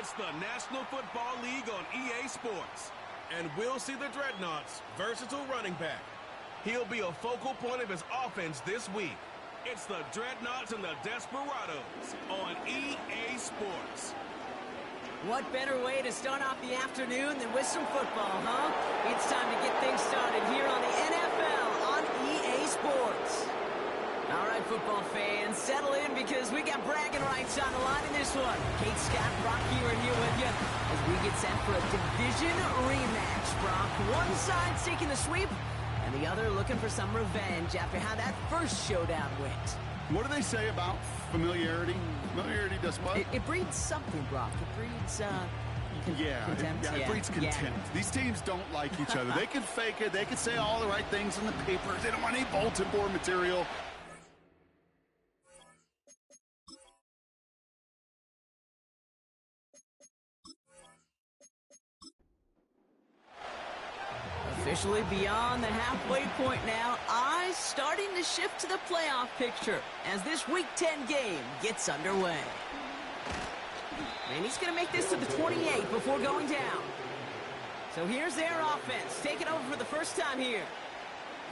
It's the National Football League on EA Sports. And we'll see the Dreadnoughts' versatile running back. He'll be a focal point of his offense this week. It's the Dreadnoughts and the Desperados on EA Sports. What better way to start off the afternoon than with some football, huh? It's time to get things started here on the NFL on EA Sports. All right, football fans, settle in because we got bragging rights on the line in this one. Kate, Scott, Brock here with you as we get set for a division rematch. Brock, one side seeking the sweep, and the other looking for some revenge after how that first showdown went. What do they say about familiarity? Familiarity does what? It breeds something, Brock. It breeds, contempt. It breeds contempt. Yeah. These teams don't like each other. They can fake it. They can say all the right things in the papers. They don't want any bulletin board material. Officially beyond the halfway point now, eyes starting to shift to the playoff picture as this Week 10 game gets underway. And he's going to make this to the 28 before going down. So here's their offense, taking over for the first time here.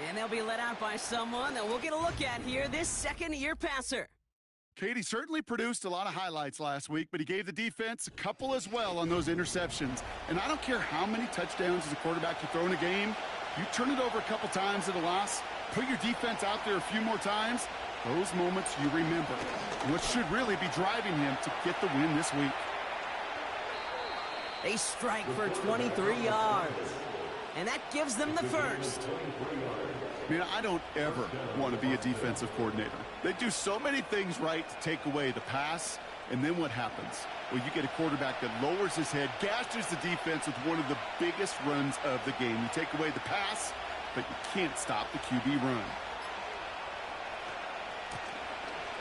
And they'll be led out by someone that we'll get a look at here, this second-year passer. Katie certainly produced a lot of highlights last week, but he gave the defense a couple as well on those interceptions. And I don't care how many touchdowns as a quarterback you throw in a game, you turn it over a couple times at a loss, put your defense out there a few more times, those moments you remember. And what should really be driving him to get the win this week. They strike for 23 yards. And that gives them the first. I mean, I don't ever want to be a defensive coordinator. They do so many things right to take away the pass, and then what happens? Well, you get a quarterback that lowers his head, gashes the defense with one of the biggest runs of the game. You take away the pass, but you can't stop the QB run.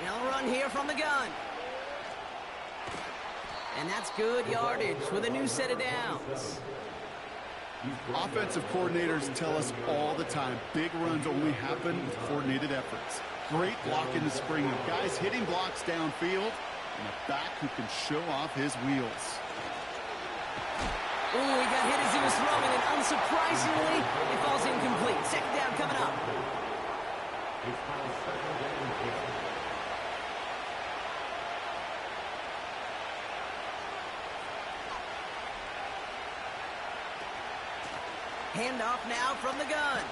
They'll run here from the gun. And that's good yardage with a new set of downs. Offensive coordinators tell us all the time, big runs only happen with coordinated efforts. Great block in the spring of guys hitting blocks downfield, and a back who can show off his wheels. Ooh, he got hit as he was throwing, and unsurprisingly, it falls incomplete. Second down coming up. Handoff now from the gun.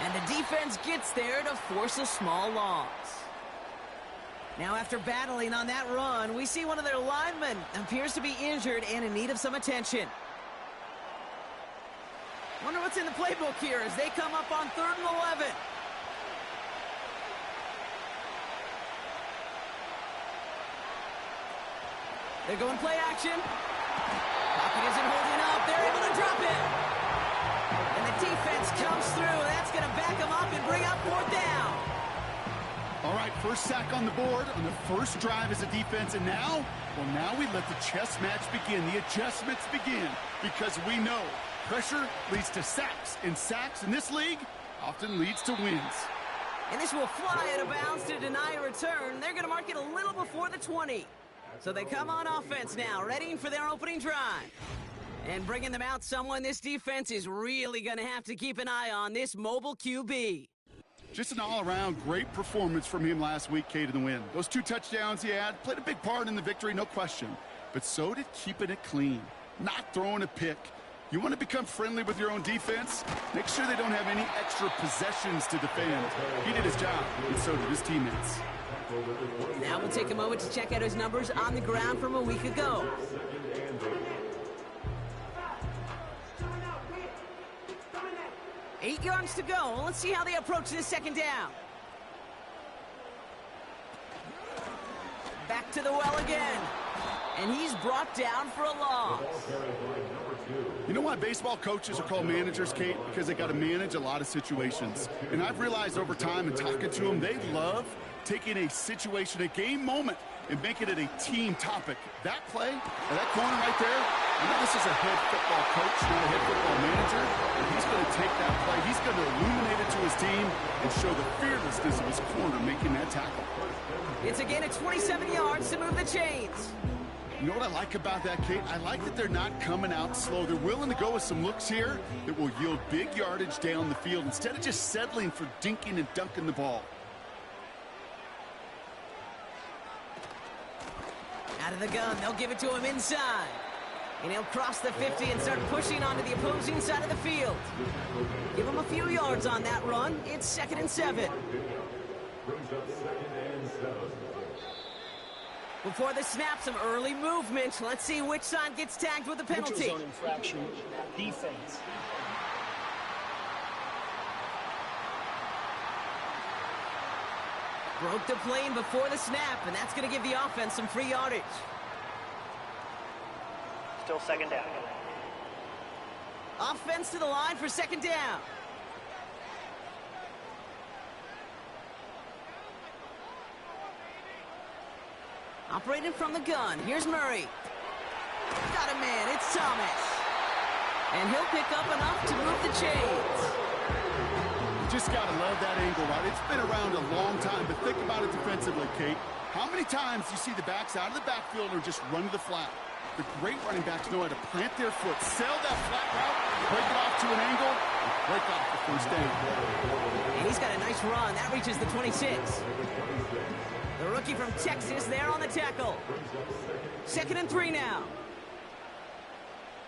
And the defense gets there to force a small loss. Now after battling on that run, we see one of their linemen appears to be injured and in need of some attention. Wonder what's in the playbook here as they come up on 3rd and 11. They're going play action. Pocket isn't holding up. They're able to drop it. And the defense comes through. That's going to back them up and bring up 4th down. All right, first sack on the board on the first drive as a defense. And now, well, now we let the chess match begin. The adjustments begin because we know pressure leads to sacks. And sacks in this league often leads to wins. And this will fly out of bounds to deny a return. They're going to mark it a little before the 20. So they come on offense now, readying for their opening drive. And bringing them out someone this defense is really going to have to keep an eye on, this mobile QB. Just an all-around great performance from him last week, Kate, in the win. Those 2 touchdowns he had played a big part in the victory, no question. But so did keeping it clean, not throwing a pick. You want to become friendly with your own defense? Make sure they don't have any extra possessions to defend. He did his job, and so did his teammates. Now we'll take a moment to check out his numbers on the ground from a week ago. 8 yards to go. Let's see how they approach this second down. Back to the well again. And he's brought down for a loss. You know why baseball coaches are called managers, Kate? Because they got to manage a lot of situations. And I've realized over time and talking to them, they love taking a situation, a game moment, and making it a team topic. That play, or that corner right there, I know this is a head football coach, not a head football manager, and he's going to take that play, he's going to illuminate it to his team and show the fearlessness of his corner making that tackle. It's a gain of 27 yards to move the chains. You know what I like about that, Kate? I like that they're not coming out slow. They're willing to go with some looks here that will yield big yardage down the field instead of just settling for dinking and dunking the ball. Out of the gun, they'll give it to him inside. And he'll cross the 50 and start pushing onto the opposing side of the field. Give him a few yards on that run. It's 2nd and 7. Before the snap, some early movement. Let's see which side gets tagged with a penalty. Neutral zone infraction, defense. Broke the plane before the snap, and that's going to give the offense some free yardage. Still 2nd down. Offense to the line for 2nd down. Operating from the gun. Here's Murray. Got a man. It's Thomas. And he'll pick up enough to move the chains. You just got to love that angle, right? It's been around a long time, but think about it defensively, Kate. How many times do you see the backs out of the backfield or just run to the flat? The great running backs know how to plant their foot, sail that flat route, break it off to an angle, and break off the first down. And he's got a nice run. That reaches the 26. The rookie from Texas there on the tackle. 2nd and 3 now.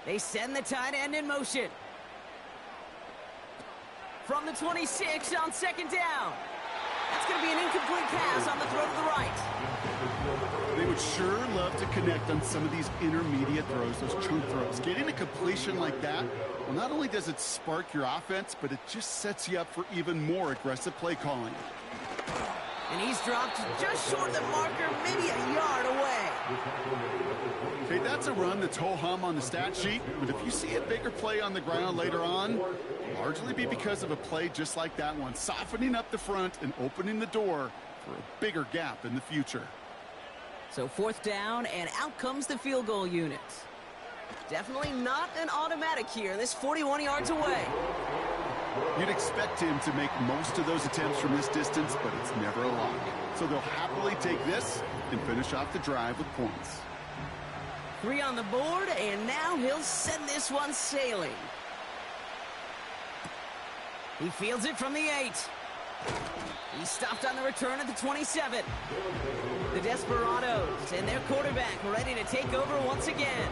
They send the tight end in motion. From the 26 on 2nd down. That's going to be an incomplete pass on the throw to the right. They would sure love to connect on some of these intermediate throws, those true throws. Getting a completion like that, well, not only does it spark your offense, but it just sets you up for even more aggressive play calling. And he's dropped just short of the marker, maybe a yard away. Okay, that's a run that's ho-hum on the stat sheet, but if you see a bigger play on the ground later on, it'll largely be because of a play just like that one, softening up the front and opening the door for a bigger gap in the future. So 4th down, and out comes the field goal unit. Definitely not an automatic here. This 41 yards away. You'd expect him to make most of those attempts from this distance, but it's never a lock. So they'll happily take this and finish off the drive with points. 3 on the board, and now he'll send this one sailing. He fields it from the 8. He stopped on the return at the 27. The Desperados and their quarterback ready to take over once again.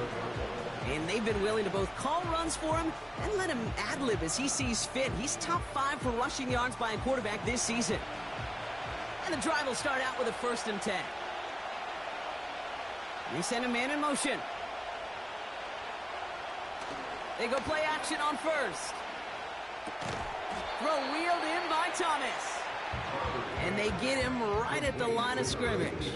And they've been willing to both call runs for him and let him ad-lib as he sees fit. He's top 5 for rushing yards by a quarterback this season. And the drive will start out with a 1st and 10. They send a man in motion. They go play action on 1st. Throw wheeled in by Thomas. And they get him right at the line of scrimmage.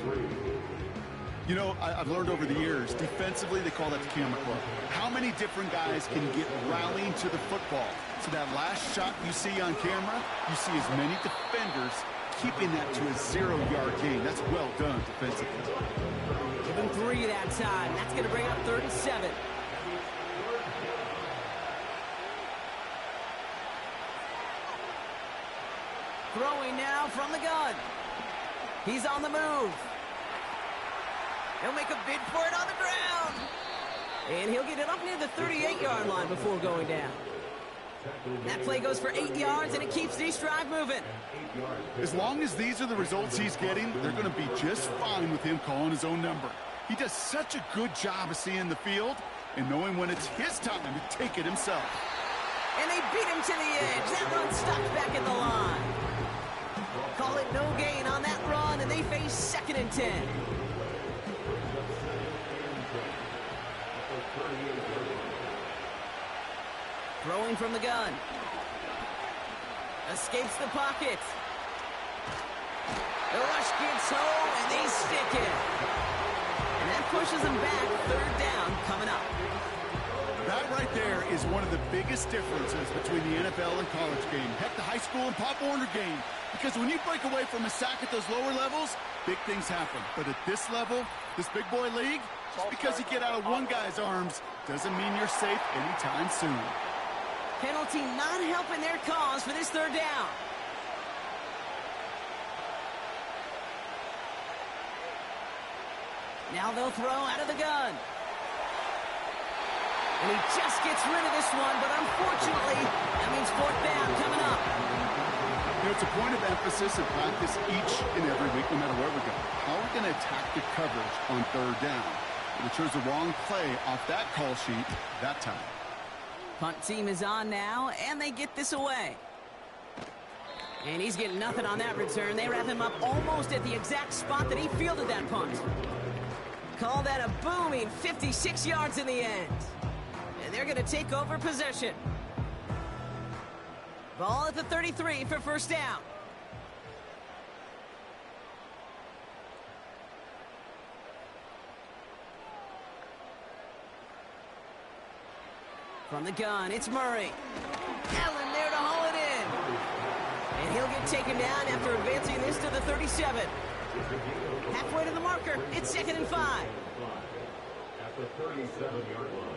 You know, I've learned over the years, defensively, they call that the camera club. How many different guys can get rallying to the football? So that last shot you see on camera, you see as many defenders keeping that to a 0-yard gain. That's well done defensively. Give him 3 that time. That's going to bring up 3rd and 7. Throwing now from the gun. He's on the move. He'll make a bid for it on the ground. And he'll get it up near the 38-yard line before going down. That play goes for 8 yards, and it keeps this drive moving. As long as these are the results he's getting, they're going to be just fine with him calling his own number. He does such a good job of seeing the field and knowing when it's his time to take it himself. And they beat him to the edge. That run stopped back in the line. Call it no gain on that run, and they face 2nd and 10. Throwing from the gun. Escapes the pocket. The rush gets home, and they stick it. And that pushes them back. 3rd down coming up. That right there is one of the biggest differences between the NFL and college game. Heck, the high school and Pop Warner game. Because when you break away from a sack at those lower levels, big things happen. But at this level, this big boy league, just because you get out of one guy's arms doesn't mean you're safe anytime soon. Penalty not helping their cause for this 3rd down. Now they'll throw out of the gun. And he just gets rid of this one, but unfortunately, that means fourth down coming up. You know, it's a point of emphasis in practice each and every week, no matter where we go. How are we going to attack the coverage on third down? We chose the wrong play off that call sheet that time. Punt team is on now, and they get this away. And he's getting nothing on that return. They wrap him up almost at the exact spot that he fielded that punt. Call that a booming 56 yards in the end. And they're going to take over possession. Ball at the 33 for first down. From the gun, it's Murray. Allen there to haul it in. And he'll get taken down after advancing this to the 37. Halfway to the marker, it's 2nd and 5. At the 37-yard line.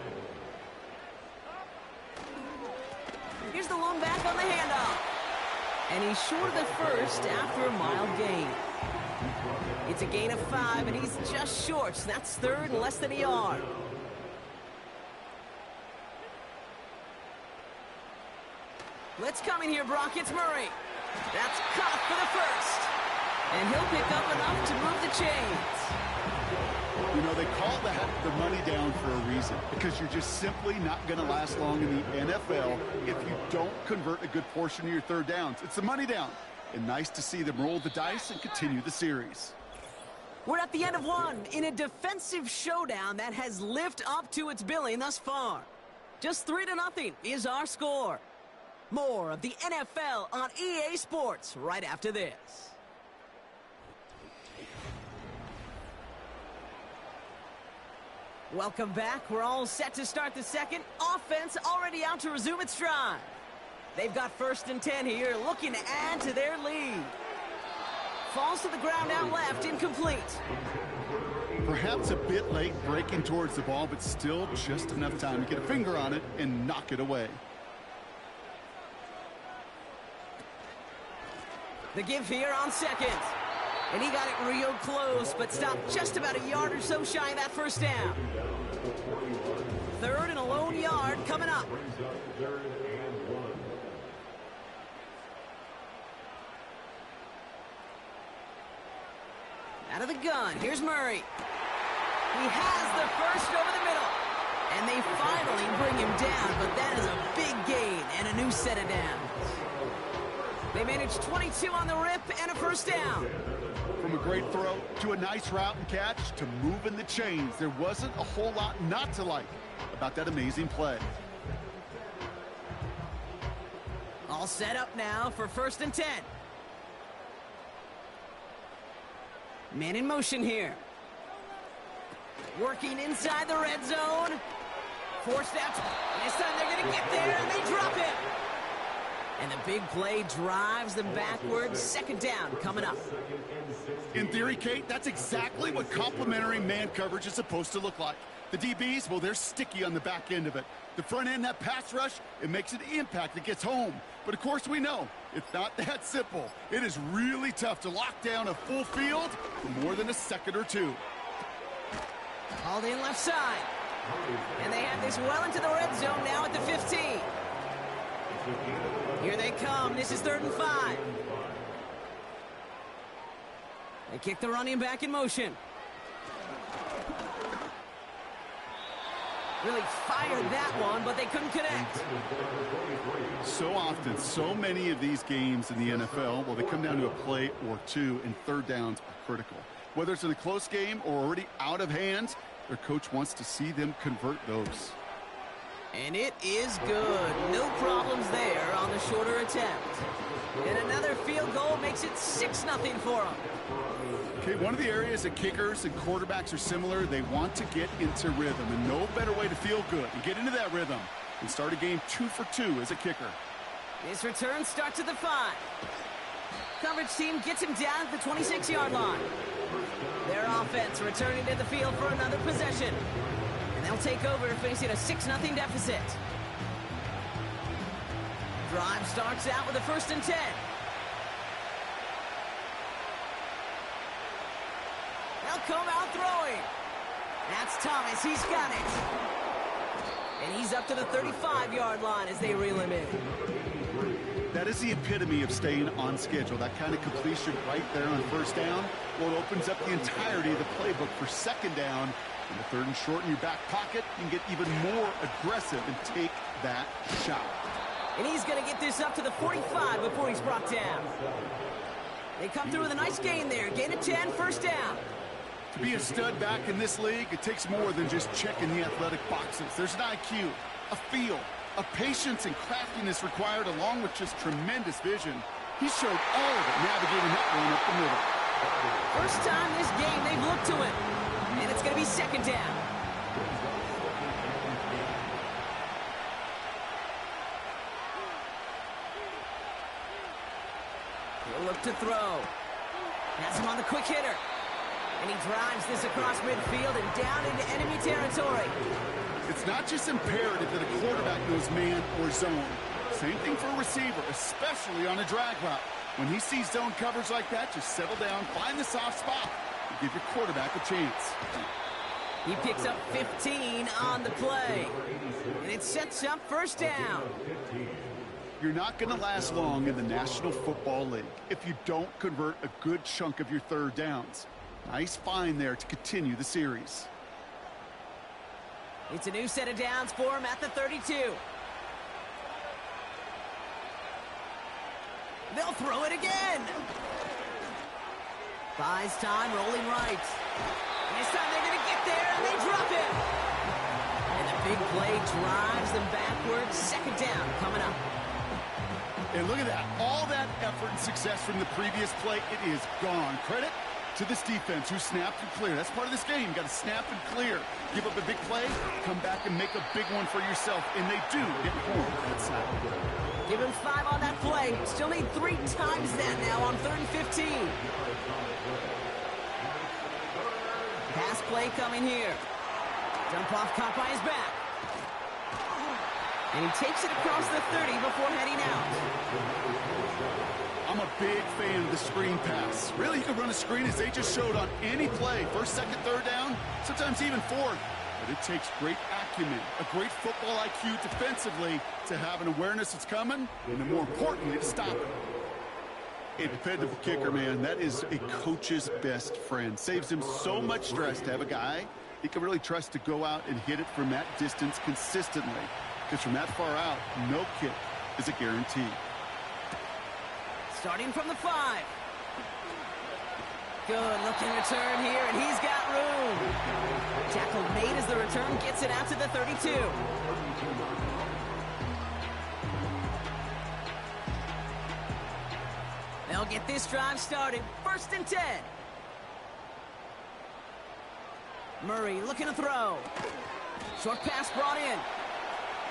Here's the lone back on the handoff. And he's short of the first after a mild gain. It's a gain of 5, and he's just short. So that's third and less than a yard. Blitz coming here, Brock. It's Murray. That's caught for the first. And he'll pick up enough to move the chains. You know, they call that the money down for a reason, because you're just simply not going to last long in the NFL if you don't convert a good portion of your third downs. It's the money down. And nice to see them roll the dice and continue the series. We're at the end of one in a defensive showdown that has lived up to its billing thus far. Just 3-0 is our score. More of the NFL on EA Sports right after this. Welcome back. We're all set to start the second. Offense already out to resume its drive. They've got 1st and 10 here, looking to add to their lead. Falls to the ground out left, incomplete. Perhaps a bit late breaking towards the ball, but still just enough time to get a finger on it and knock it away. The give here on 2nd. And he got it real close, but stopped just about a yard or so shy of that first down. 3rd and a lone yard coming up. Out of the gun, here's Murray. He has the first over the middle. And they finally bring him down, but that is a big gain and a new set of downs. They managed 22 on the rip and a first down. From a great throw to a nice route and catch to moving the chains, there wasn't a whole lot not to like about that amazing play. All set up now for 1st and 10. Man in motion here. Working inside the red zone. 4 steps. This time they're going to get there, and they drop it. And the big play drives them backwards. 2nd down coming up. In theory, Kate, that's exactly what complementary man coverage is supposed to look like. The DBs, well, they're sticky on the back end of it. The front end, that pass rush, it makes an impact that gets home. But, of course, we know it's not that simple. It is really tough to lock down a full field for more than a second or two. Hauled in left side. And they have this well into the red zone now at the 15. Here they come. This is 3rd and 5. They kick the running back in motion. Really fired that one, but they couldn't connect. So often, so many of these games in the NFL, well, they come down to a play or two, and third downs are critical. Whether it's in a close game or already out of hand, their coach wants to see them convert those. And it is good. No problems there on the shorter attempt. And another field goal makes it 6-0 for them. Okay, one of the areas that kickers and quarterbacks are similar, they want to get into rhythm. And no better way to feel good and get into that rhythm and start a game 2 for 2 as a kicker. This return starts at the 5. Coverage team gets him down at the 26-yard line. Their offense returning to the field for another possession. And they'll take over, facing a 6-0 deficit. Drive starts out with a 1st and 10. They'll come out throwing. That's Thomas. He's got it. And he's up to the 35-yard line as they reel him in. That is the epitome of staying on schedule. That kind of completion right there on first down. Well, it opens up the entirety of the playbook for second down. And the third and short in your back pocket, you can get even more aggressive and take that shot. And he's going to get this up to the 45 before he's brought down. They come through with a nice gain there. Gain of 10, first down. To be a stud back in this league, it takes more than just checking the athletic boxes. There's an IQ, a feel, a patience and craftiness required along with just tremendous vision. He showed all of it navigating that one up the middle. First time this game they've looked to him. And it's going to be second down. He'll look to throw. Has him on the quick hitter. And he drives this across midfield and down into enemy territory. It's not just imperative that a quarterback knows man or zone. Same thing for a receiver, especially on a drag route. When he sees zone coverage like that, just settle down, find the soft spot, and give your quarterback a chance. He picks up 15 on the play. And it sets up first down. You're not going to last long in the National Football League if you don't convert a good chunk of your third downs. Nice find there to continue the series. It's a new set of downs for him at the 32. They'll throw it again. Buys time, rolling right. And this time they're going to get there, and they drop it. And the big play drives them backwards. Second down coming up. And look at that. All that effort and success from the previous play, it is gone. Credit to this defense who snapped and cleared. That's part of this game. You got to snap and clear. Give up a big play, come back and make a big one for yourself. And they do get home that side. Give him 5 on that play. Still need 3 times that now on 3rd and 15. Pass play coming here. Dump off caught by his back. And he takes it across the 30 before heading out. I'm a big fan of the screen pass. Really, you can run a screen as they just showed on any play. First, second, third down, sometimes even fourth. But it takes great acumen, a great football IQ defensively to have an awareness that's coming, and then more importantly, to stop it. A dependable kicker, man, that is a coach's best friend. Saves him so much stress to have a guy he can really trust to go out and hit it from that distance consistently. Because from that far out, no kick is a guarantee. Starting from the 5. Good looking return here, and he's got room. Tackle made as the return gets it out to the 32. They'll get this drive started. 1st and 10. Murray looking to throw. Short pass brought in.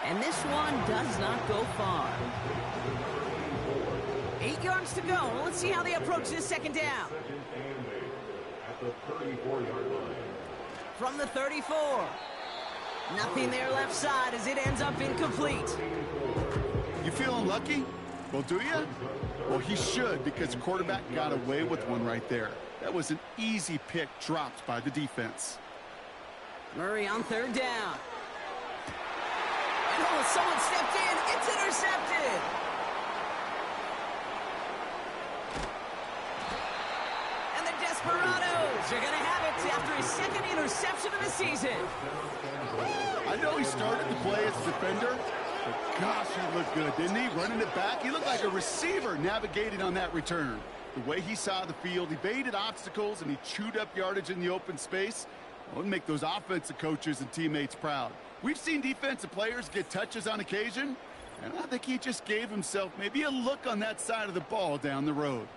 And this one does not go far. 8 yards to go. Let's see how they approach this second down. At the 34-yard line. From the 34. Nothing there left side as it ends up incomplete. You feeling lucky? Well, do you? Well, he should, because the quarterback got away with one right there. That was an easy pick dropped by the defense. Murray on 3rd down. And oh, someone stepped in. It's intercepted. And the Desperados are going to have it after his 2nd interception of the season. I know he started the play as a defender, but gosh, he looked good, didn't he? Running it back, he looked like a receiver navigating on that return. The way he saw the field, he baited obstacles, and he chewed up yardage in the open space. It would make those offensive coaches and teammates proud. We've seen defensive players get touches on occasion, and I think he just gave himself maybe a look on that side of the ball down the road.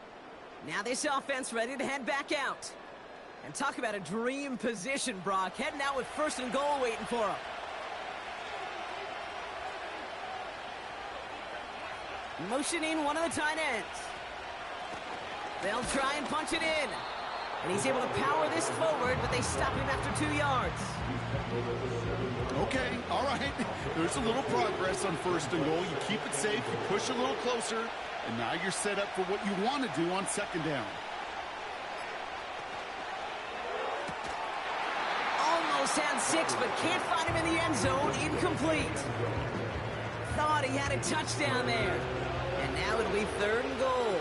Now this offense ready to head back out. And talk about a dream position, Brock. Heading out with 1st and goal waiting for him. Motioning one of the tight ends. They'll try and punch it in. And he's able to power this forward, but they stop him after 2 yards. Okay, all right. There's a little progress on 1st and goal. You keep it safe, you push a little closer, and now you're set up for what you want to do on 2nd down. Just had 6, but can't find him in the end zone. Incomplete. Thought he had a touchdown there. And now it'll be 3rd and goal.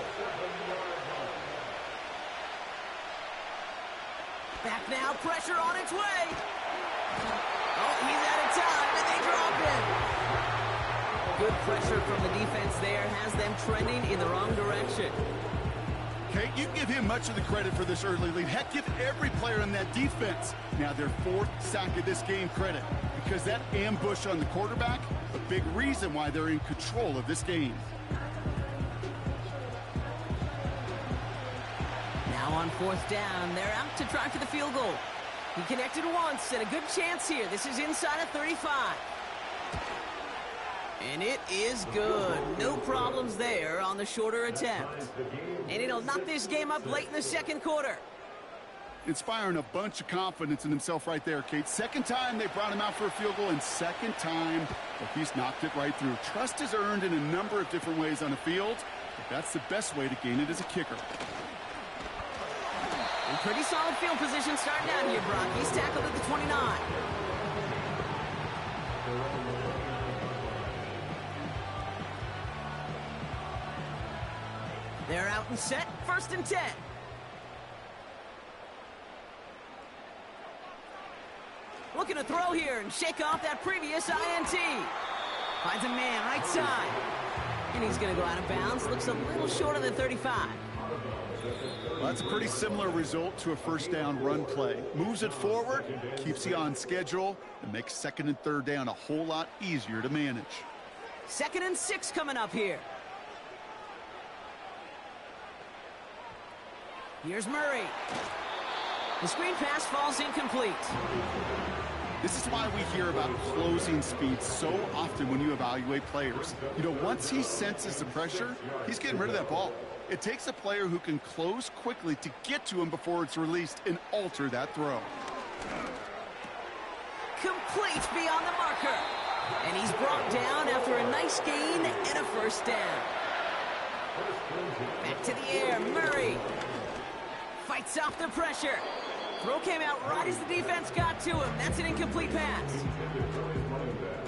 Back now, pressure on its way. Oh, he's out of time, and they drop him. Good pressure from the defense there has them trending in the wrong direction. Okay, you give him much of the credit for this early lead. Heck, give every player on that defense now their 4th sack of this game credit, because that ambush on the quarterback, a big reason why they're in control of this game. Now on 4th down, they're out to try for the field goal. He connected once, and a good chance here. This is inside of 35. And it is good. No problems there on the shorter attempt. And it'll knock this game up late in the 2nd quarter. Inspiring a bunch of confidence in himself right there, Kate. 2nd time they brought him out for a field goal, and 2nd time, well, he's knocked it right through. Trust is earned in a number of different ways on the field, but that's the best way to gain it as a kicker. In pretty solid field position starting out here, Brock. He's tackled at the 29. They're out and set. 1st and 10. Looking to throw here and shake off that previous INT. Finds a man right side. And he's going to go out of bounds. Looks a little short of the 35. Well, that's a pretty similar result to a 1st down run play. Moves it forward, keeps you on schedule, and makes 2nd and 3rd down a whole lot easier to manage. 2nd and 6 coming up here. Here's Murray. The screen pass falls incomplete. This is why we hear about closing speed so often when you evaluate players. You know, once he senses the pressure, he's getting rid of that ball. It takes a player who can close quickly to get to him before it's released and alter that throw. Complete beyond the marker. And he's brought down after a nice gain and a 1st down. Back to the air, Murray. Fights off the pressure. Throw came out right as the defense got to him. That's an incomplete pass.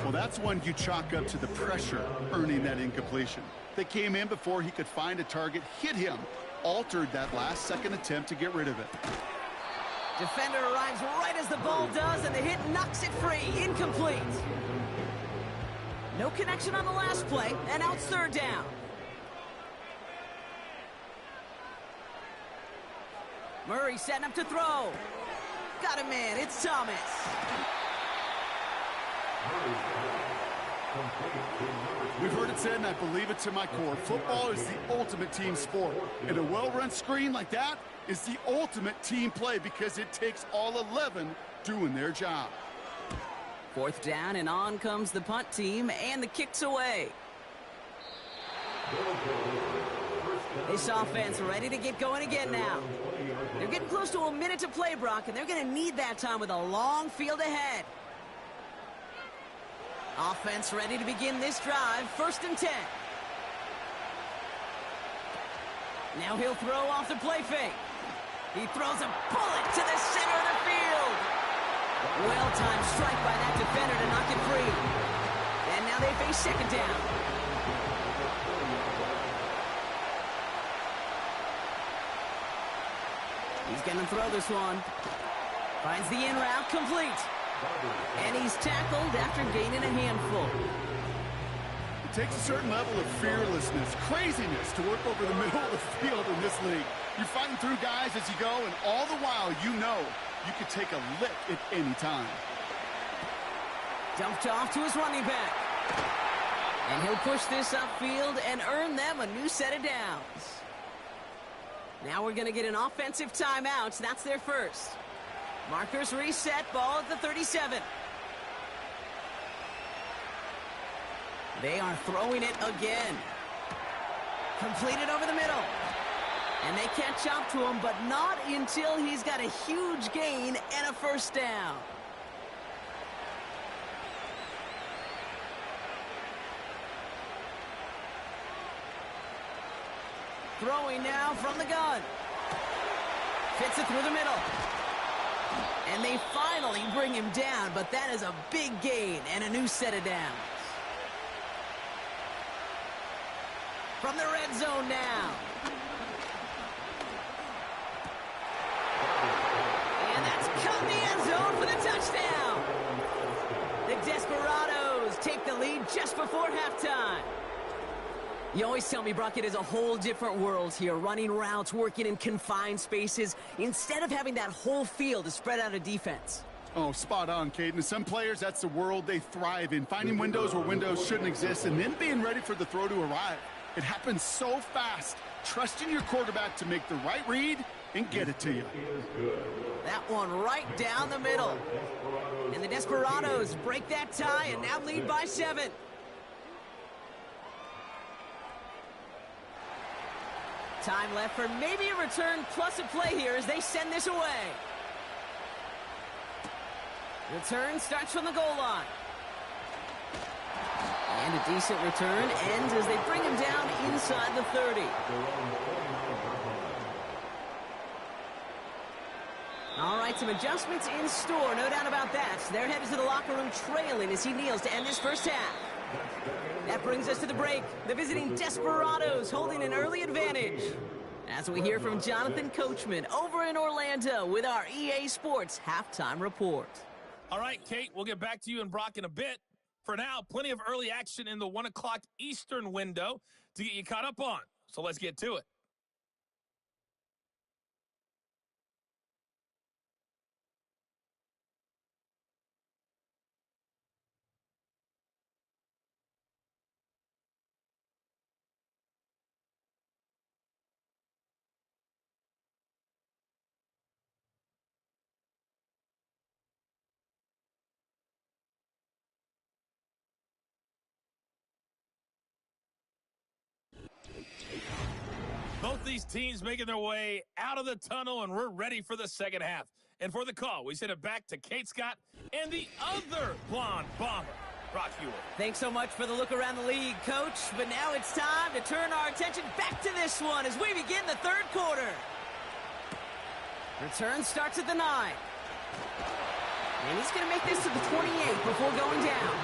Well, that's one you chalk up to the pressure earning that incompletion. They came in before he could find a target, hit him, altered that last 2nd attempt to get rid of it. Defender arrives right as the ball does, and the hit knocks it free. Incomplete. No connection on the last play, and now it's 3rd down. Murray setting up to throw. Got a man. It's Thomas. We've heard it said, and I believe it to my core. Football is the ultimate team sport. And a well-run screen like that is the ultimate team play because it takes all 11 doing their job. 4th down, and on comes the punt team, and the kick's away. This offense ready to get going again now. They're getting close to a minute to play, Brock, and they're going to need that time with a long field ahead. Offense ready to begin this drive. 1st and 10. Now he'll throw off the play fake. He throws a bullet to the center of the field. Well-timed strike by that defender to knock it free. And now they face 2nd down. He's going to throw this one. Finds the in route complete. And he's tackled after gaining a handful. It takes a certain level of fearlessness, craziness to work over the middle of the field in this league. You're fighting through guys as you go, and all the while you know you could take a lick at any time. Dumped off to his running back. And he'll push this upfield and earn them a new set of downs. Now we're going to get an offensive timeout. That's their first. Markers reset, ball at the 37. They are throwing it again. Completed over the middle. And they catch up to him, but not until he's got a huge gain and a 1st down. Throwing now from the gun. Fits it through the middle. And they finally bring him down, but that is a big gain and a new set of downs. From the red zone now. And that's caught in the end zone for the touchdown. The Desperados take the lead just before halftime. You always tell me, Brock, it is a whole different world here. Running routes, working in confined spaces, instead of having that whole field to spread out a defense. Oh, spot on, Caden. Some players, that's the world they thrive in. Finding windows where windows shouldn't exist and then being ready for the throw to arrive. It happens so fast. Trusting your quarterback to make the right read and get it to you. That one right down the middle. And the Desperados break that tie and now lead by 7. Time left for maybe a return plus a play here as they send this away. Return starts from the goal line. And a decent return ends as they bring him down inside the 30. All right, some adjustments in store, no doubt about that. They're headed to the locker room trailing as he kneels to end this first half. That brings us to the break. The visiting Desperados holding an early advantage. As we hear from Jonathan Coachman over in Orlando with our EA Sports Halftime Report. All right, Kate, we'll get back to you and Brock in a bit. For now, plenty of early action in the 1 o'clock Eastern window to get you caught up on. So let's get to it. Both these teams making their way out of the tunnel, and we're ready for the second half. And for the call, we send it back to Kate Scott and the other blonde bomber, Brock Hewitt. Thanks so much for the look around the league, Coach. But now it's time to turn our attention back to this one as we begin the third quarter. Return starts at the 9. And he's going to make this to the 28 before going down.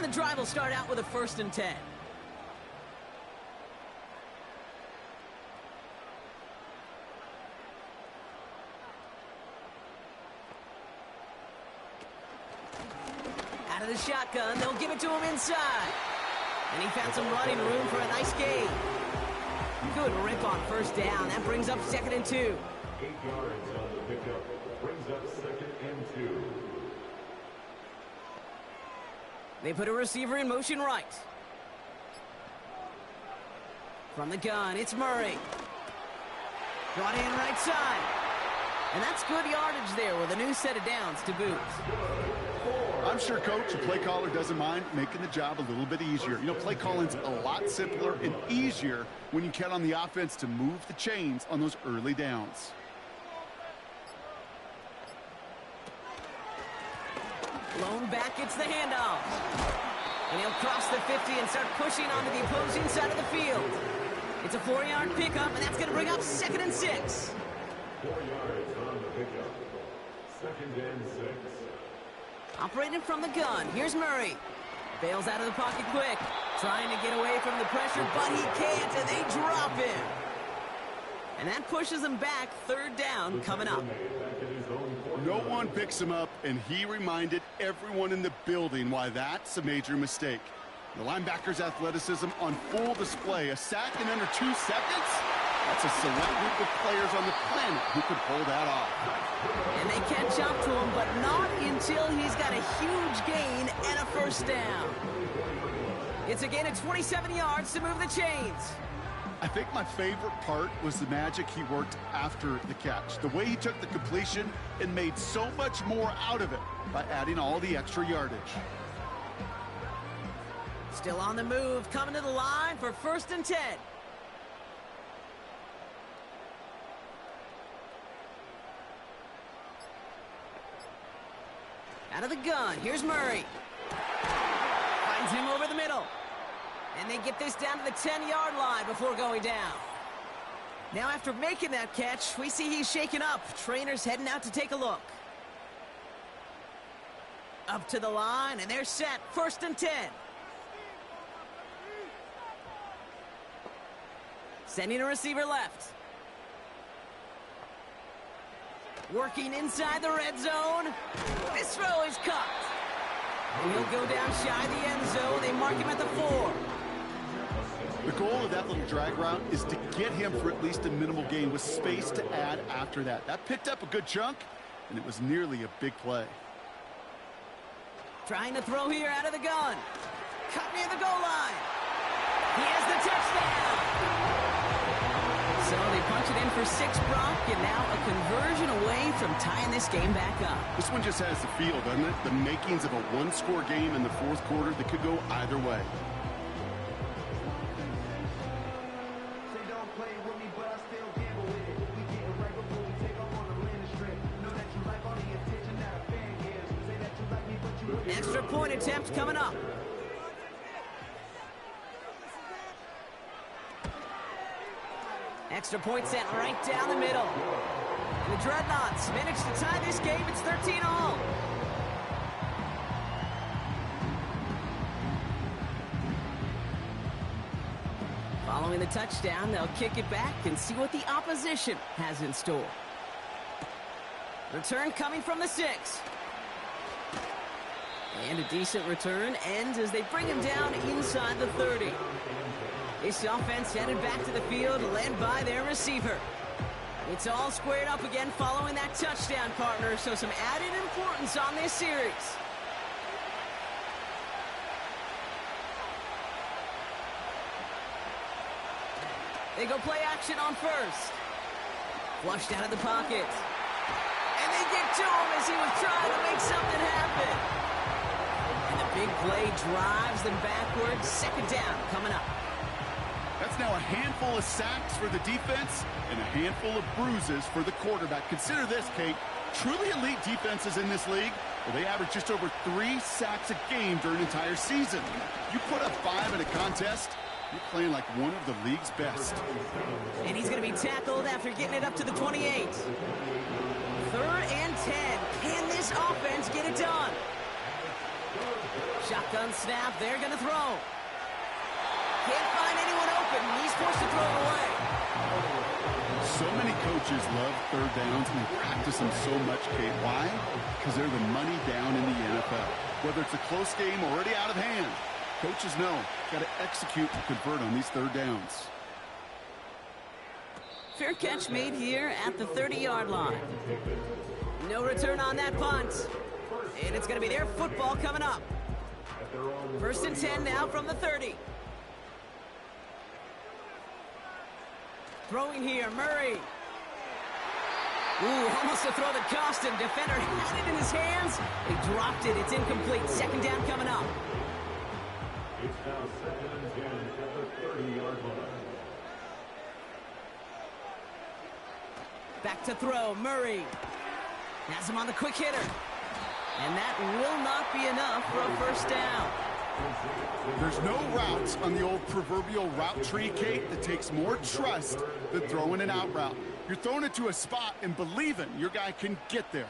And the drive will start out with a 1st and 10. Out of the shotgun, they'll give it to him inside. And he found some running room for a nice gain. Good rip on 1st down. That brings up 2nd and 2. 8 yards on the pickup. Brings up 2nd and 2. They put a receiver in motion right. From the gun, it's Murray. Brought in right side. And that's good yardage there with a new set of downs to boot. I'm sure, Coach, the play caller doesn't mind making the job a little bit easier. You know, play calling's a lot simpler and easier when you count on the offense to move the chains on those early downs. Blown back, it's the handoff. And he'll cross the 50 and start pushing onto the opposing side of the field. It's a 4-yard pickup, and that's going to bring up 2nd and 6. 4 yards on the pickup. 2nd and 6. Operating from the gun, here's Murray. Bails out of the pocket quick. Trying to get away from the pressure, but he can't, and they drop him. And that pushes him back. 3rd down coming up. No one picks him up, and he reminded everyone in the building why that's a major mistake. The linebacker's athleticism on full display. A sack in under 2 seconds? That's a select group of players on the planet who could pull that off. And they catch up to him, but not until he's got a huge gain and a 1st down. It's a gain of 27 yards to move the chains. I think my favorite part was the magic he worked after the catch. The way he took the completion and made so much more out of it by adding all the extra yardage. Still on the move, coming to the line for 1st and 10. Out of the gun, here's Murray. Finds him over the middle. And they get this down to the 10-yard line before going down. Now after making that catch, we see he's shaken up. Trainer's heading out to take a look. Up to the line, and they're set. 1st and 10. Sending a receiver left. Working inside the red zone. This throw is caught. And he'll go down shy of the end zone. They mark him at the 4. The goal of that little drag route is to get him for at least a minimal gain with space to add after that. That picked up a good chunk, and it was nearly a big play. Trying to throw here out of the gun. Cut near the goal line. He has the touchdown. So they punch it in for 6, Brock, and now a conversion away from tying this game back up. This one just has the feel, doesn't it? The makings of a one-score game in the 4th quarter that could go either way. Extra point attempt coming up. Extra point sent right down the middle. And the Dreadnoughts managed to tie this game. It's 13-all. Following the touchdown, they'll kick it back and see what the opposition has in store. Return coming from the 6. And a decent return ends as they bring him down inside the 30. This offense headed back to the field, led by their receiver. It's all squared up again following that touchdown, partner, so some added importance on this series. They go play action on 1st. Flushed out of the pocket. And they get to him as he was trying to make something happen. Big play drives them backwards. 2nd down coming up. That's now a handful of sacks for the defense and a handful of bruises for the quarterback. Consider this, Kate. Truly elite defenses in this league, well, they average just over 3 sacks a game during an entire season. You put up 5 in a contest, you're playing like one of the league's best. And he's going to be tackled after getting it up to the 28. 3rd and 10. Can this offense get it done? Shotgun snap, they're going to throw. Can't find anyone open. He's forced to throw it away. So many coaches love 3rd downs and practice them so much, Kate. Why? Because they're the money down in the NFL. Whether it's a close game already out of hand, coaches know, got to execute and convert on these 3rd downs. Fair catch made here at the 30-yard line. No return on that punt. And it's going to be their football coming up. 1st and 10 now from the 30. Throwing here, Murray. Ooh, almost a throw that cost him. Defender had it in his hands. They dropped it. It's incomplete. 2nd down coming up. It's now 2nd and 10 at the 30-yard line. Back to throw, Murray. Has him on the quick hitter. And that will not be enough for a 1st down. There's no routes on the old proverbial route tree, Kate, that takes more trust than throwing an out route. You're throwing it to a spot and believing your guy can get there.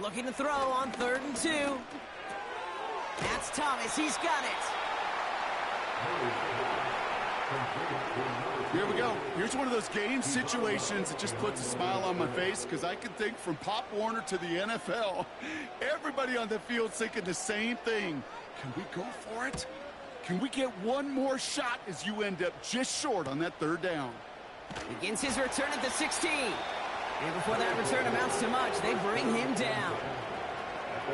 Looking to throw on 3rd and 2. That's Thomas. He's got it. Here we go. Here's one of those game situations that just puts a smile on my face because I can think from Pop Warner to the NFL, everybody on the field thinking the same thing. Can we go for it? Can we get one more shot as you end up just short on that 3rd down? Begins his return at the 16. And before that return amounts to much, they bring him down.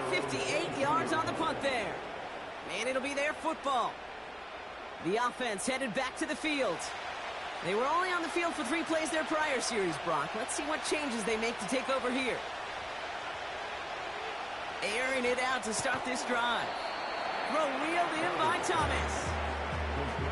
58 yards on the punt there. And it'll be their football. The offense headed back to the field. They were only on the field for 3 plays their prior series, Brock. Let's see what changes they make to take over here. Airing it out to start this drive. Throw wheeled in by Thomas.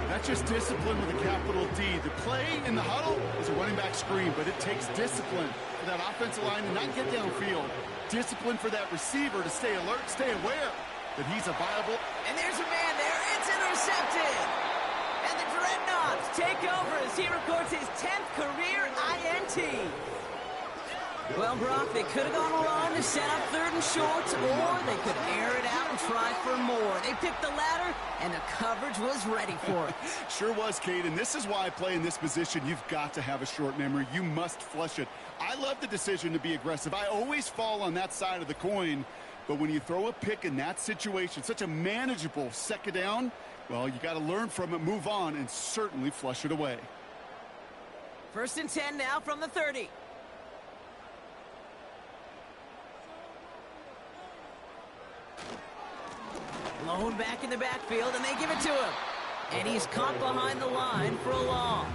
That's just discipline with a capital D. The play in the huddle is a running back screen, but it takes discipline for that offensive line to not get downfield. Discipline for that receiver to stay alert, stay aware. that he's a viable... And there's a man there. It's intercepted. And the Dreadnoughts take over as he records his 10th career INT. Well, Brock, they could have gone along to set up 3rd and short, or they could air it out and try for more. They picked the latter, and the coverage was ready for it. Sure was, Kate, and this is why I play in this position. You've got to have a short memory. You must flush it. I love the decision to be aggressive. I always fall on that side of the coin, but when you throw a pick in that situation, such a manageable 2nd down, well, you got to learn from it, move on, and certainly flush it away. 1st and 10 now from the 30. Lone back in the backfield, and they give it to him. And he's caught behind the line for a loss.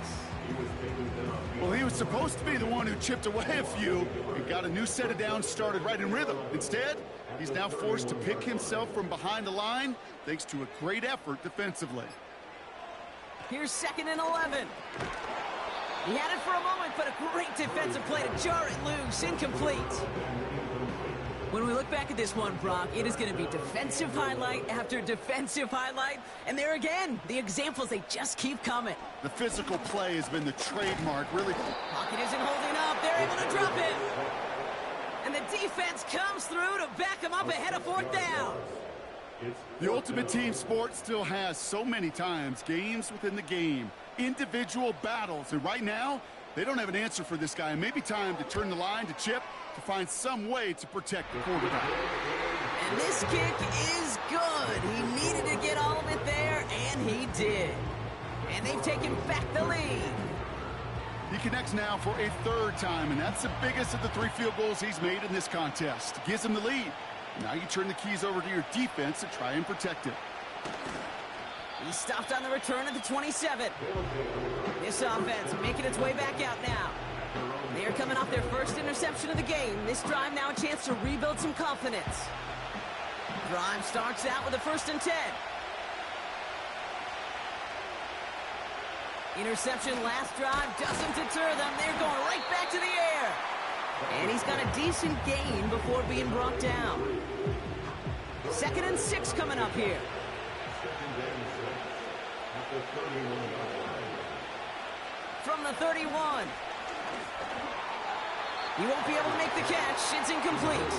Well, he was supposed to be the one who chipped away a few and got a new set of downs started right in rhythm. Instead, he's now forced to pick himself from behind the line thanks to a great effort defensively. Here's 2nd and 11. He had it for a moment, but a great defensive play to jar it loose. Incomplete. When we look back at this one, Brock, it is going to be defensive highlight after defensive highlight. And there again, the examples, they just keep coming. The physical play has been the trademark, really. Pocket isn't holding up. They're able to drop him. And the defense comes through to back him up ahead of 4th down. The ultimate team sport still has so many times games within the game, individual battles, and right now, they don't have an answer for this guy. It may be time to turn the line to Chip to find some way to protect the quarterback. And this kick is good. He needed to get all of it there, and he did. And they've taken back the lead. He connects now for a 3rd time, and that's the biggest of the 3 field goals he's made in this contest. Gives him the lead. Now you turn the keys over to your defense to try and protect it. He stopped on the return at the 27. This offense making its way back out now. They are coming off their 1st interception of the game. This drive now a chance to rebuild some confidence. Drive starts out with a 1st and 10. Interception last drive doesn't deter them. They're going right back to the air. And he's got a decent gain before being brought down. 2nd and 6 coming up here. From the 31. He won't be able to make the catch. It's incomplete.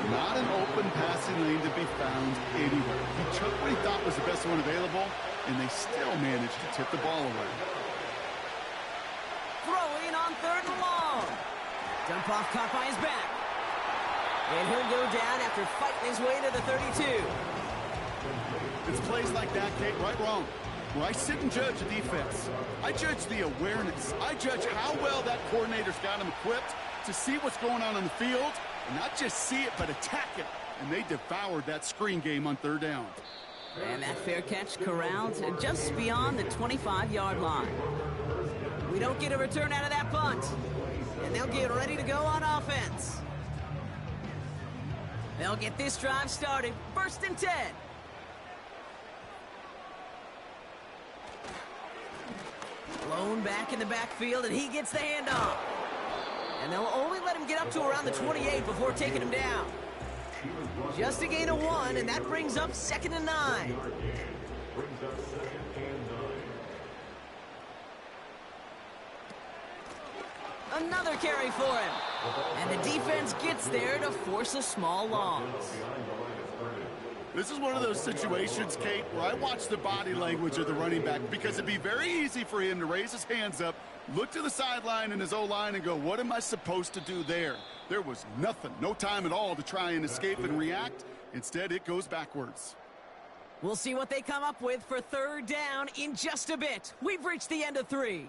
Not an open passing lane to be found anywhere. He took what he thought was the best one available, and they still managed to tip the ball away. Throwing on 3rd and long. Dump off caught by his back. And he'll go down after fighting his way to the 32. It's plays like that, Kate, right wrong. Where I sit and judge a defense, I judge the awareness. I judge how well that coordinator's got him equipped to see what's going on the field, and not just see it, but attack it. And they devoured that screen game on 3rd down. And that fair catch corralled just beyond the 25-yard line. We don't get a return out of that punt. And they'll get ready to go on offense. They'll get this drive started. 1st and 10. Lone back in the backfield, and he gets the handoff. And they'll only let him get up to around the 28 before taking him down. Just a gain of 1, and that brings up 2nd and 9. Another carry for him. And the defense gets there to force a small loss. This is one of those situations, Kate, where I watch the body language of the running back because it'd be very easy for him to raise his hands up, look to the sideline in his O-line and go, what am I supposed to do there? There was nothing, no time at all to try and escape and react. Instead, it goes backwards. We'll see what they come up with for 3rd down in just a bit. We've reached the end of 3.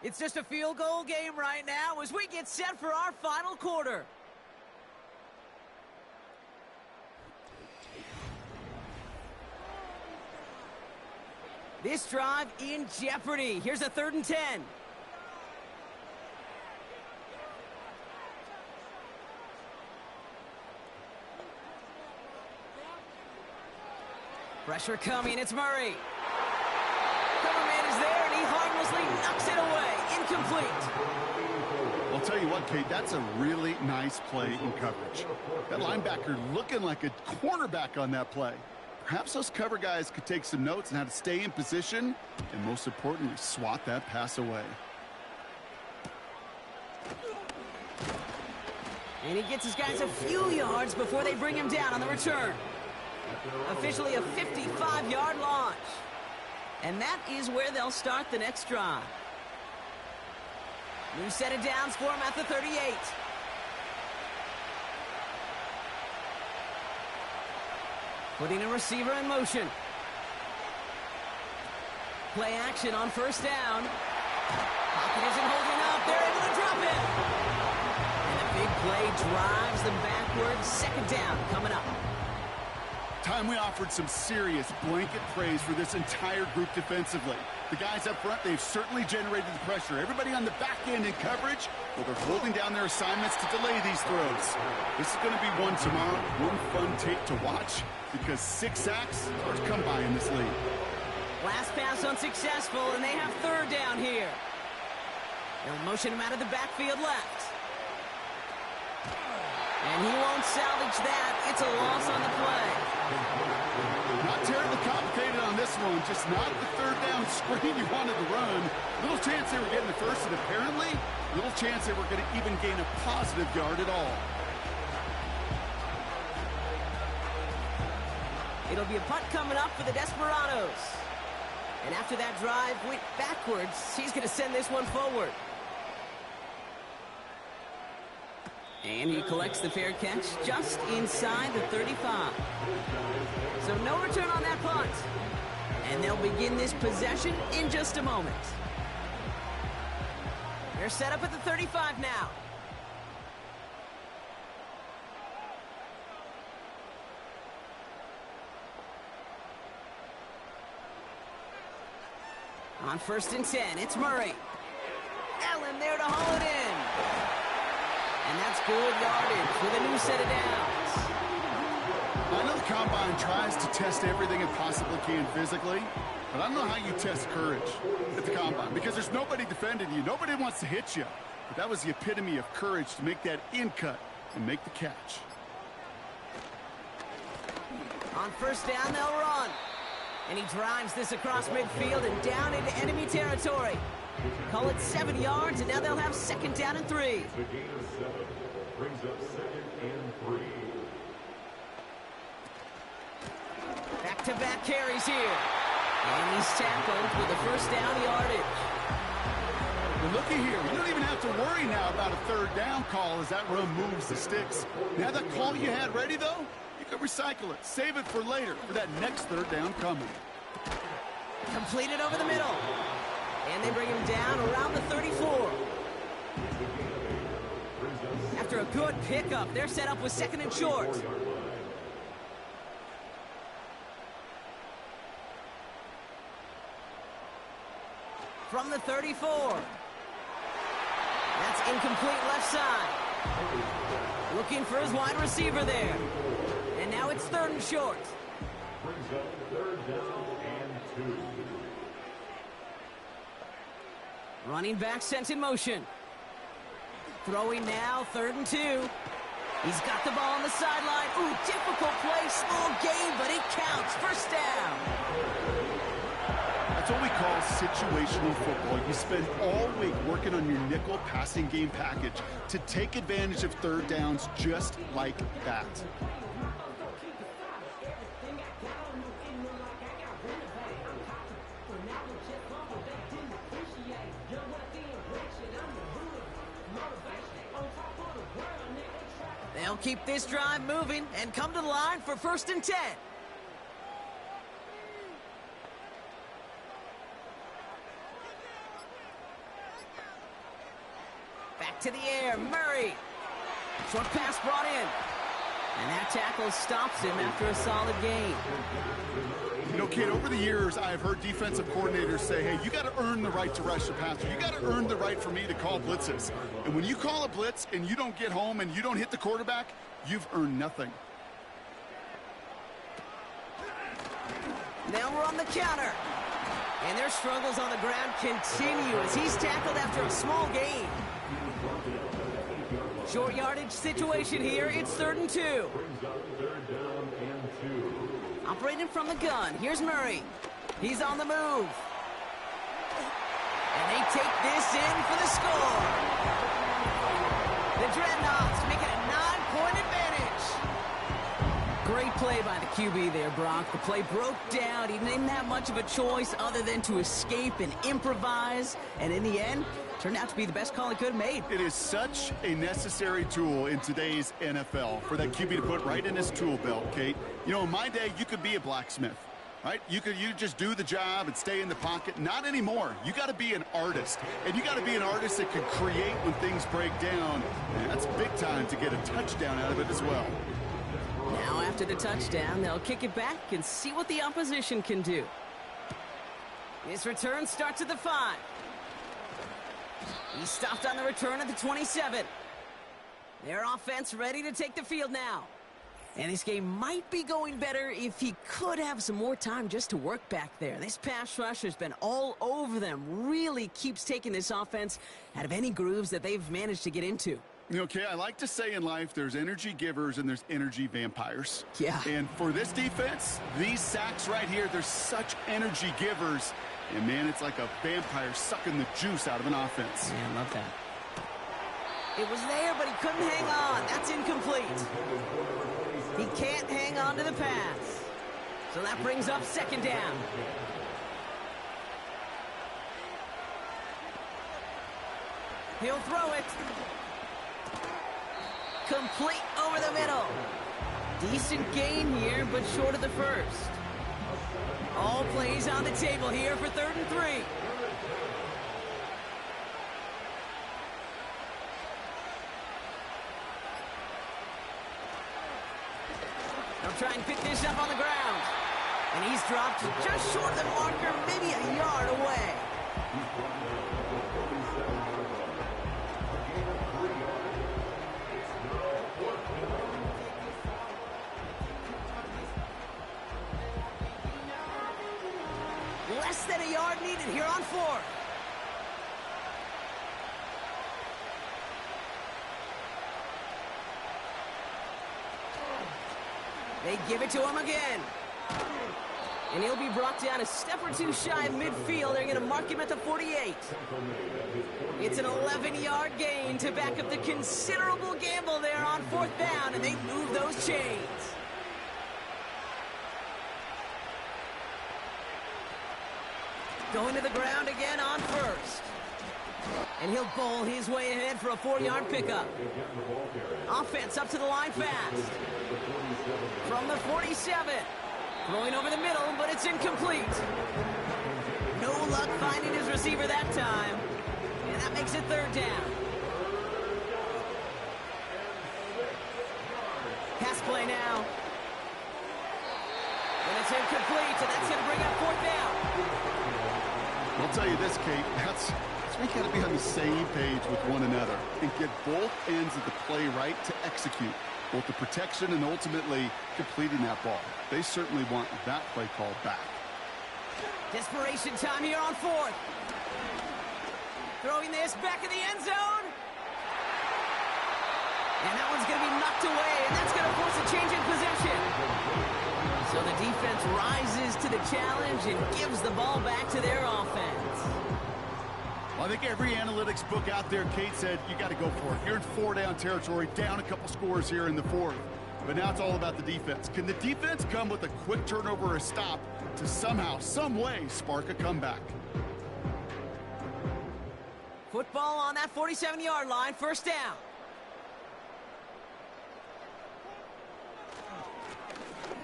It's just a field goal game right now as we get set for our final quarter. This drive in jeopardy. Here's a 3rd and 10. Pressure coming. It's Murray. Cover man is there, and he harmlessly knocks it away. Incomplete. I'll tell you what, Kate, that's a really nice play in coverage. That linebacker looking like a cornerback on that play. Perhaps those cover guys could take some notes on how to stay in position and, most importantly, swat that pass away. And he gets his guys a few yards before they bring him down on the return. Officially a 55-yard launch. And that is where they'll start the next drive. New set of downs for him at the 38. Putting a receiver in motion. Play action on first down. Pocket isn't holding up. They're able to drop it. And a big play drives them backwards. Second down coming up. Time we offered some serious blanket praise for this entire group defensively. The guys up front, they've certainly generated the pressure. Everybody on the back end in coverage, well, they're holding down their assignments to delay these throws. This is going to be one tomorrow, one fun tape to watch, because 6 sacks are to come by in this league. Last pass unsuccessful, and they have third down here. They'll motion him out of the backfield left. And he won't salvage that. It's a loss on the play. Not terribly complicated on this one. Just not the third down screen you wanted to run. Little chance they were getting the first, and apparently, little chance they were going to even gain a positive yard at all. It'll be a punt coming up for the Desperados. And after that drive went backwards, he's going to send this one forward. And he collects the fair catch just inside the 35. So no return on that punt. And they'll begin this possession in just a moment. They're set up at the 35 now. On first and 10, it's Murray. Allen there to haul it in. And that's good yardage with a new set of downs. I know the Combine tries to test everything it possibly can physically, but I don't know how you test courage at the Combine, because there's nobody defending you. Nobody wants to hit you. But that was the epitome of courage to make that in cut and make the catch. On first down, they'll run. And he drives this across midfield and down into enemy territory. Call it 7 yards, and now they'll have second down and 3. The gain of 7 brings up 2nd and 3. Back-to-back carries here. And he's tackled with the first down yardage. But looky here, you don't even have to worry now about a third down call as that run moves the sticks. Now that call you had ready, though, you can recycle it. Save it for later for that next third down coming. Completed over the middle. And they bring him down around the 34. After a good pickup, they're set up with second and short. From the 34. That's incomplete left side. Looking for his wide receiver there. And now it's third and short. Brings up 3rd down and 2. Running back sent in motion. Throwing now, 3rd and 2. He's got the ball on the sideline. Ooh, difficult play, small gain, but it counts. First down. That's what we call situational football. You spend all week working on your nickel passing game package to take advantage of third downs just like that. They'll keep this drive moving and come to the line for first and 10. Back to the air, Murray. Short pass brought in. And that tackle stops him after a solid gain. You know, kid, over the years, I've heard defensive coordinators say, hey, you got to earn the right to rush the passer. You got to earn the right for me to call blitzes. And when you call a blitz and you don't get home and you don't hit the quarterback, you've earned nothing. Now we're on the counter. And their struggles on the ground continue as he's tackled after a small gain. Short yardage situation here. It's 3rd and 2. Brings up 3rd down and 2. Operating from the gun. Here's Murray. He's on the move. And they take this in for the score. The Dreadnoughts make it a 9-point advantage. Great play by the QB there, Brock. The play broke down. He didn't have much of a choice other than to escape and improvise. And in the end, turned out to be the best call he could have made. It is such a necessary tool in today's NFL for that QB to put right in his tool belt, Kate. You know, in my day, you could be a blacksmith, right? You just do the job and stay in the pocket. Not anymore. You got to be an artist, and you got to be an artist that can create when things break down. And that's big time to get a touchdown out of it as well. Now after the touchdown, they'll kick it back and see what the opposition can do. This return starts at the 5. He stopped on the return at the 27. Their offense ready to take the field now. And this game might be going better if he could have some more time just to work back there. This pass rush has been all over them. Really keeps taking this offense out of any grooves that they've managed to get into. Okay, I like to say in life there's energy givers and there's energy vampires. Yeah. And for this defense, these sacks right here, they're such energy givers. And, man, it's like a vampire sucking the juice out of an offense. Yeah, I love that. It was there, but he couldn't hang on. That's incomplete. He can't hang on to the pass. So that brings up 2nd down. He'll throw it. Complete over the middle. Decent gain here, but short of the first. All plays on the table here for 3rd and 3. They'll try and pick this up on the ground. And he's dropped just short of the marker, maybe a yard away. Less than a yard needed here on 4th. They give it to him again. And he'll be brought down a step or two shy of midfield. They're going to mark him at the 48. It's an 11-yard gain to back up the considerable gamble there on 4th down, and they move those chains. Going to the ground again on 1st. And he'll bowl his way ahead for a 4-yard pickup. Offense up to the line fast. From the 47. Throwing over the middle, but it's incomplete. No luck finding his receiver that time. And that makes it 3rd down. Pass play now. And it's incomplete, and that's going to bring up 4th down. I'll tell you this, Kate, that's we got to be on the same page with one another and get both ends of the play right to execute both the protection and ultimately completing that ball. They certainly want that play called back. Desperation time here on 4th. Throwing this back in the end zone. And that one's going to be knocked away, and that's going to force a change in possession. So the defense rises to the challenge and gives the ball back to their offense. Well, I think every analytics book out there, Kate, said you got to go for it. You're in 4-down territory, down a couple scores here in the 4th. But now it's all about the defense. Can the defense come with a quick turnover or a stop to somehow, some way, spark a comeback? Football on that 47-yard line, 1st down.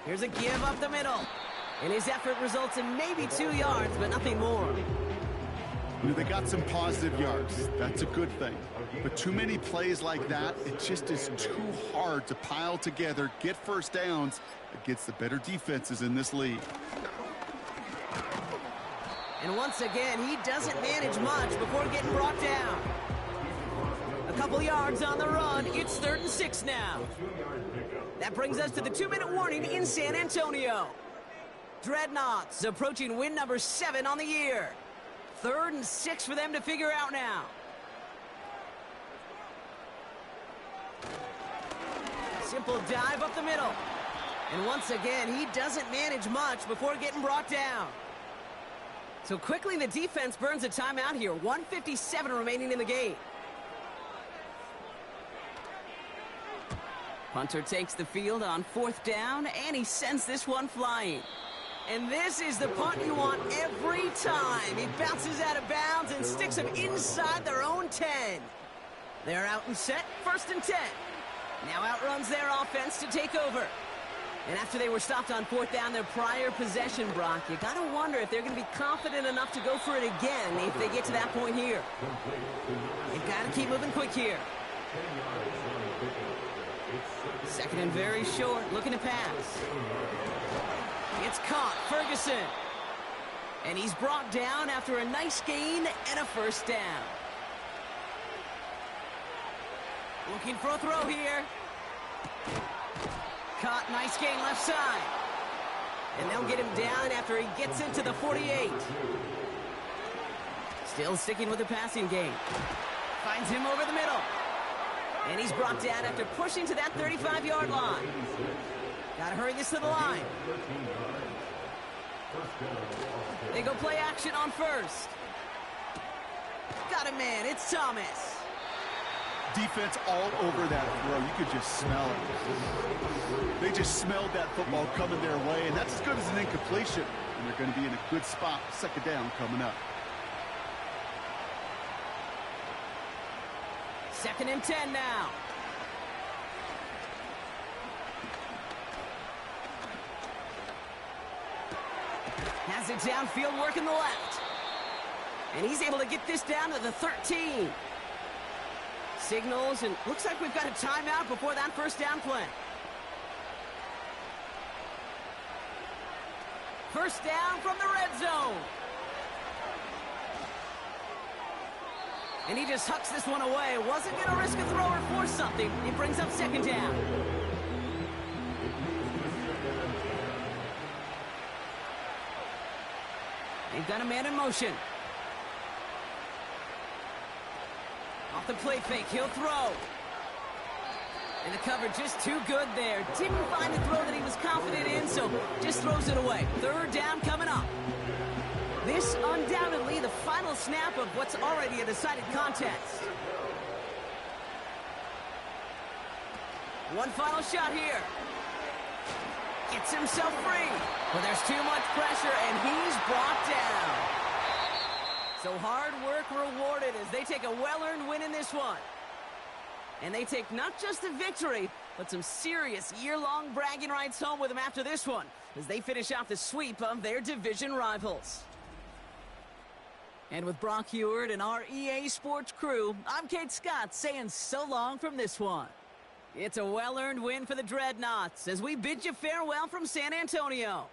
Here's a give up the middle. And his effort results in maybe 2 yards, but nothing more. You know, they got some positive yards. That's a good thing. But too many plays like that, it just is too hard to pile together, get 1st downs against the better defenses in this league. And once again, he doesn't manage much before getting brought down. A couple yards on the run. It's 3rd and 6 now. That brings us to the 2-minute warning in San Antonio. Dreadnoughts approaching win number 7 on the year. 3rd and 6 for them to figure out now. Simple dive up the middle. And once again, he doesn't manage much before getting brought down. So quickly, the defense burns a timeout here. 1:57 remaining in the game. Punter takes the field on 4th down, and he sends this one flying. And this is the punt you want every time. He bounces out of bounds and sticks them inside their own 10. They're out and set, 1st and 10. Now outruns their offense to take over. And after they were stopped on 4th down their prior possession, Brock, you got to wonder if they're going to be confident enough to go for it again if they get to that point here. They've got to keep moving quick here. 2nd and very short, looking to pass. It's caught, Ferguson. And he's brought down after a nice gain and a 1st down. Looking for a throw here. Caught, nice gain left side. And they'll get him down after he gets into the 48. Still sticking with the passing game. Finds him over the middle. And he's brought down after pushing to that 35-yard line. Gotta hurry this to the line. They go play action on 1st. Got a man, it's Thomas. Defense all over that throw. You could just smell it. They just smelled that football coming their way, and that's as good as an incompletion. And they're going to be in a good spot, 2nd down coming up. 2nd and 10 now. Has it downfield, working the left. And he's able to get this down to the 13. Signals, and looks like we've got a timeout before that 1st down play. 1st down from the red zone. And he just hucks this one away. Wasn't going to risk a throw or force something. It brings up 2nd down. They've got a man in motion. Off the play fake, he'll throw. And the coverage just too good there. Didn't find a throw that he was confident in, so just throws it away. 3rd down coming up. This undoubtedly the final snap of what's already a decided contest. One final shot here. Gets himself free. But there's too much pressure, and he's brought down. So hard work rewarded as they take a well-earned win in this one. And they take not just a victory, but some serious year-long bragging rights home with them after this one, as they finish off the sweep of their division rivals. And with Brock Heward and our EA Sports crew, I'm Kate Scott saying so long from this one. It's a well-earned win for the Dreadnoughts as we bid you farewell from San Antonio.